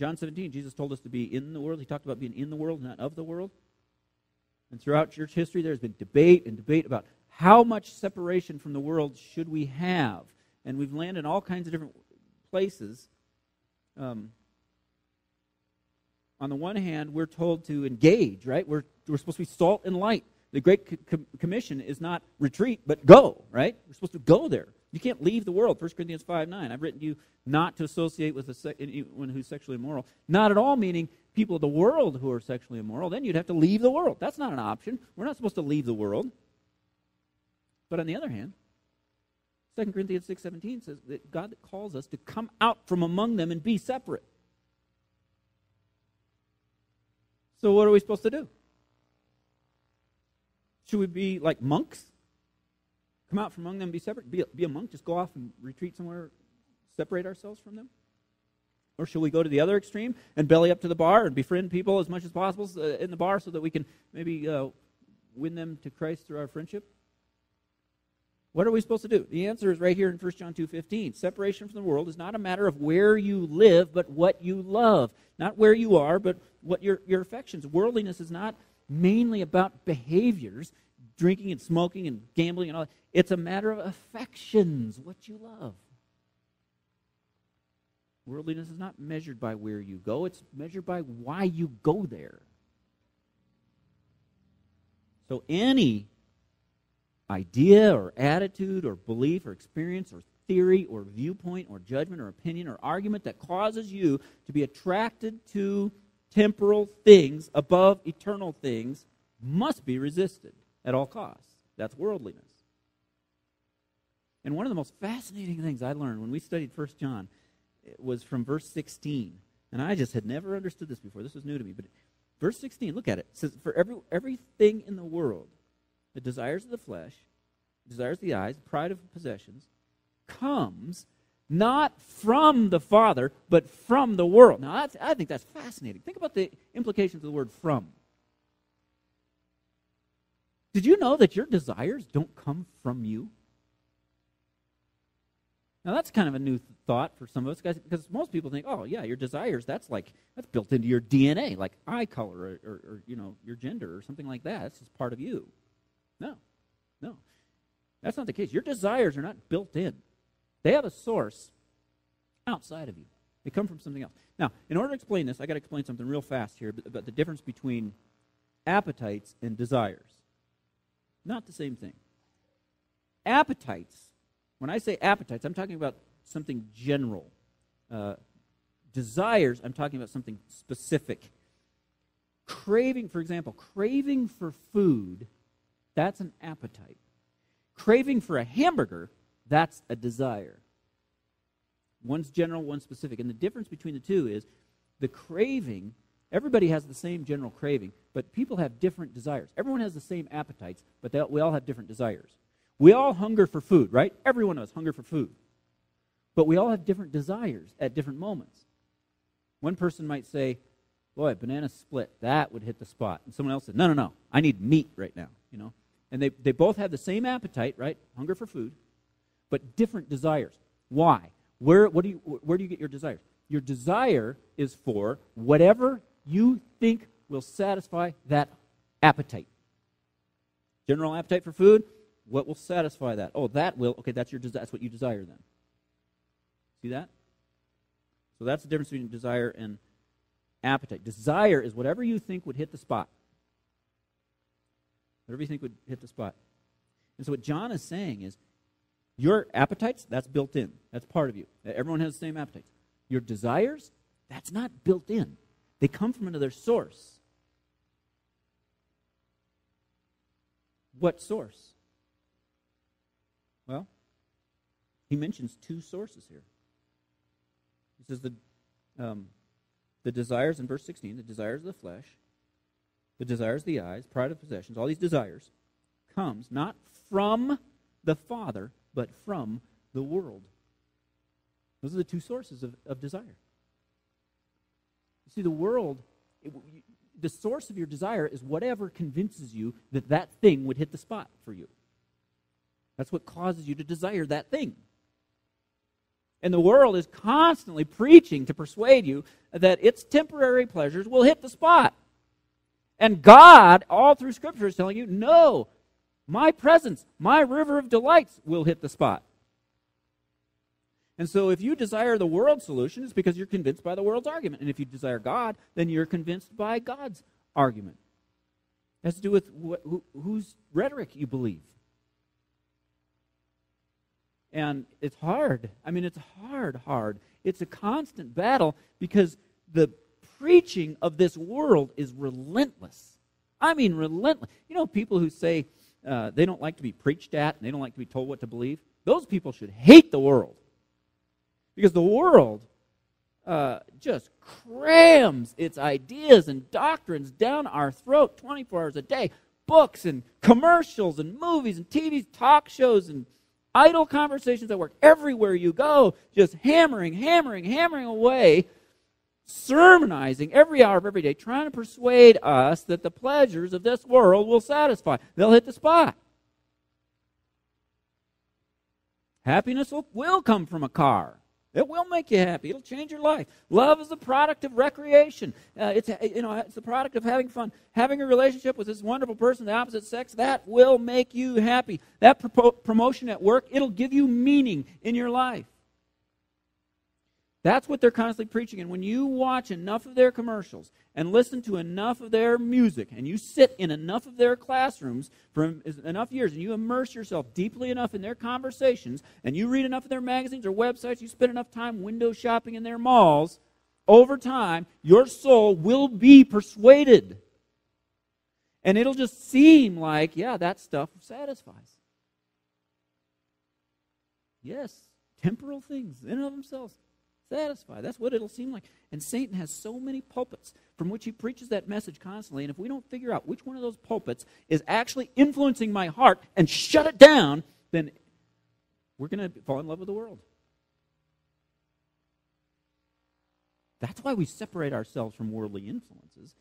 John 17, Jesus told us to be in the world. He talked about being in the world, not of the world. And throughout church history, there's been debate about how much separation from the world should we have. And we've landed in all kinds of different places. On the one hand, we're told to engage, right? We're supposed to be salt and light. The Great Commission is not retreat, but go, right? We're supposed to go there. You can't leave the world. 1 Corinthians 5:9. I've written to you not to associate with anyone who's sexually immoral. Not at all meaning people of the world who are sexually immoral. Then you'd have to leave the world. That's not an option. We're not supposed to leave the world. But on the other hand, 2 Corinthians 6:17 says that God calls us to come out from among them and be separate. So what are we supposed to do? Should we be like monks? Come out from among them and be separate? Be a monk? Just go off and retreat somewhere, separate ourselves from them? Or should we go to the other extreme and belly up to the bar and befriend people as much as possible in the bar so that we can maybe win them to Christ through our friendship? What are we supposed to do? The answer is right here in 1 John 2:15. Separation from the world is not a matter of where you live, but what you love. Not where you are, but what your affections. Worldliness is not mainly about behaviors, drinking and smoking and gambling and all that. It's a matter of affections, what you love. Worldliness is not measured by where you go. It's measured by why you go there. So any idea or attitude or belief or experience or theory or viewpoint or judgment or opinion or argument that causes you to be attracted to temporal things above eternal things must be resisted at all costs. That's worldliness. And one of the most fascinating things I learned when we studied 1 John was from verse 16. And I just had never understood this before. This was new to me. But verse 16, look at it. It says, for everything in the world, the desires of the flesh, desires of the eyes, pride of possessions, comes not from the Father, but from the world. Now, I think that's fascinating. Think about the implications of the word from. Did you know that your desires don't come from you? Now, that's kind of a new thought for some of us, guys, because most people think, oh, yeah, your desires, that's built into your DNA, like eye color or your gender or something like that. It's just part of you. No. That's not the case. Your desires are not built in. They have a source outside of you. They come from something else. Now, in order to explain this, I got to explain something real fast here about the difference between appetites and desires. Not the same thing. Appetites, when I say appetites, I'm talking about something general. Desires, I'm talking about something specific. Craving, for example, craving for food, that's an appetite. Craving for a hamburger, that's a desire. One's general, one's specific. And the difference between the two is the craving, everybody has the same general craving, but people have different desires. Everyone has the same appetites, but we all have different desires. We all hunger for food, right? Every one of us hunger for food. But we all have different desires at different moments. One person might say, boy, banana split, that would hit the spot. And someone else said, no, I need meat right now, And they both have the same appetite, right? Hunger for food, but different desires. Why? Where do you get your desires? Your desire is for whatever you think will satisfy that appetite. General appetite for food, what will satisfy that? Oh, that will. Okay, that's what you desire then. See that? So that's the difference between desire and appetite. Desire is whatever you think would hit the spot. Whatever you think would hit the spot. And so what John is saying is, your appetites, that's built in. That's part of you. Everyone has the same appetites. Your desires, that's not built in. They come from another source. What source? Well, he mentions two sources here. He says the desires in verse 16, the desires of the flesh, the desires of the eyes, pride of possessions, all these desires comes not from the Father, but from the world. Those are the two sources of desire. You see, the world, the source of your desire is whatever convinces you that thing would hit the spot for you. That's what causes you to desire that thing. And the world is constantly preaching to persuade you that its temporary pleasures will hit the spot. And God, all through Scripture, is telling you, no, my presence, my river of delights will hit the spot. And so if you desire the world's solution, it's because you're convinced by the world's argument. And if you desire God, then you're convinced by God's argument. It has to do with whose rhetoric you believe. And it's hard. I mean, it's hard. It's a constant battle because the preaching of this world is relentless. I mean, relentless. You know, people who say they don't like to be preached at and they don't like to be told what to believe, those people should hate the world. Because the world just crams its ideas and doctrines down our throat 24 hours a day. Books and commercials and movies and TV talk shows and idle conversations that work everywhere you go, just hammering away, sermonizing every hour of every day, trying to persuade us that the pleasures of this world will satisfy. They'll hit the spot. Happiness will come from a car. It will make you happy. It'll change your life. Love is a product of recreation. It's the product of having fun. Having a relationship with this wonderful person of the opposite sex, that will make you happy. That promotion at work, it'll give you meaning in your life. That's what they're constantly preaching. And when you watch enough of their commercials and listen to enough of their music and you sit in enough of their classrooms for enough years and you immerse yourself deeply enough in their conversations and you read enough of their magazines or websites, you spend enough time window shopping in their malls, over time, your soul will be persuaded. And it'll just seem like, yeah, that stuff satisfies. Yes, temporal things in and of themselves satisfy. That's what it'll seem like. And Satan has so many pulpits from which he preaches that message constantly. And if we don't figure out which one of those pulpits is actually influencing my heart and shut it down, then we're going to fall in love with the world. That's why we separate ourselves from worldly influences.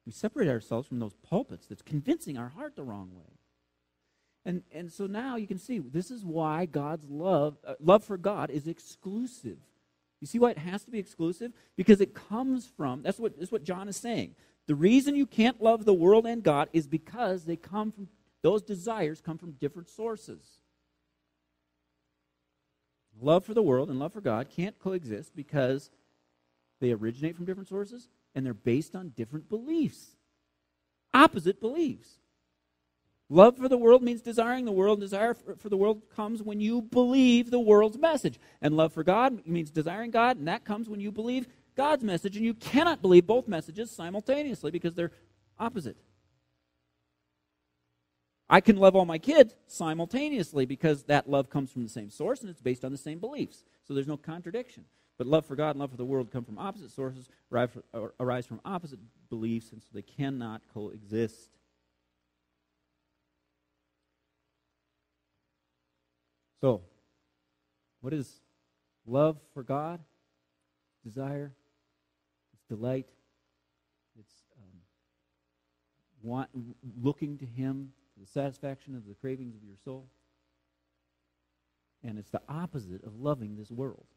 We separate ourselves from those pulpits that's convincing our heart the wrong way. And so now you can see this is why God's love for God is exclusive. You see why it has to be exclusive? Because it comes from, that's what John is saying. The reason you can't love the world and God is because those desires come from different sources. Love for the world and love for God can't coexist because they originate from different sources and they're based on different beliefs. Opposite beliefs. Love for the world means desiring the world. Desire for the world comes when you believe the world's message. And love for God means desiring God, and that comes when you believe God's message. And you cannot believe both messages simultaneously because they're opposite. I can love all my kids simultaneously because that love comes from the same source and it's based on the same beliefs. So there's no contradiction. But love for God and love for the world come from opposite sources, arise from opposite beliefs, and so they cannot coexist. So, what is love for God? Desire, it's delight, it's looking to Him for the satisfaction of the cravings of your soul. And it's the opposite of loving this world.